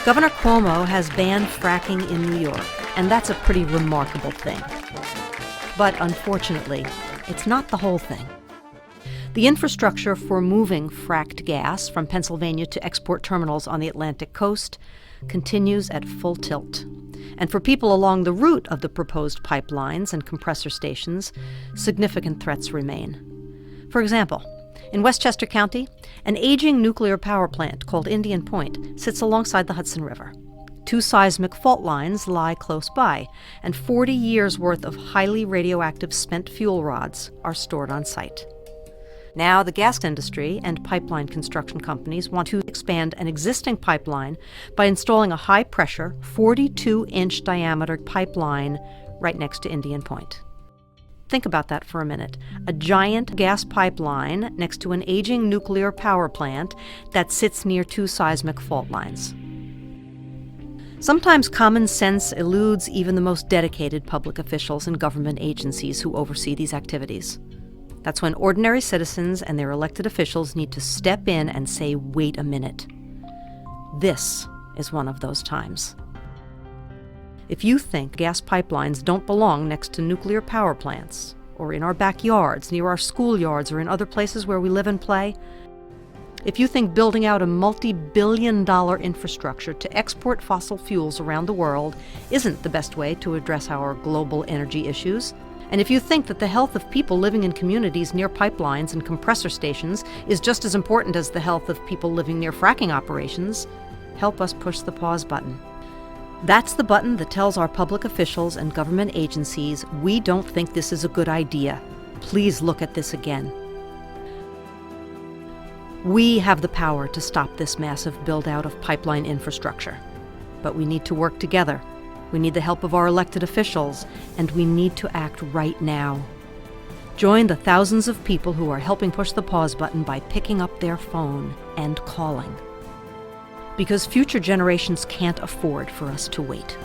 Governor Cuomo has banned fracking in New York, and that's a pretty remarkable thing. But unfortunately, it's not the whole thing. The infrastructure for moving fracked gas from Pennsylvania to export terminals on the Atlantic coast continues at full tilt. And for people along the route of the proposed pipelines and compressor stations, significant threats remain. For example, in Westchester County, an aging nuclear power plant called Indian Point sits alongside the Hudson River. 2 seismic fault lines lie close by, and 40 years' worth of highly radioactive spent fuel rods are stored on site. Now, the gas industry and pipeline construction companies want to expand an existing pipeline by installing a high-pressure, 42-inch diameter pipeline right next to Indian Point. Think about that for a minute. A giant gas pipeline next to an aging nuclear power plant that sits near 2 seismic fault lines. Sometimes common sense eludes even the most dedicated public officials and government agencies who oversee these activities. That's when ordinary citizens and their elected officials need to step in and say, wait a minute. This is one of those times. If you think gas pipelines don't belong next to nuclear power plants, or in our backyards, near our schoolyards, or in other places where we live and play, if you think building out a multi-billion-dollar infrastructure to export fossil fuels around the world isn't the best way to address our global energy issues, and if you think that the health of people living in communities near pipelines and compressor stations is just as important as the health of people living near fracking operations, help us push the pause button. That's the button that tells our public officials and government agencies we don't think this is a good idea. Please look at this again. We have the power to stop this massive build-out of pipeline infrastructure, but we need to work together. We need the help of our elected officials, and we need to act right now. Join the thousands of people who are helping push the pause button by picking up their phone and calling. Because future generations can't afford for us to wait.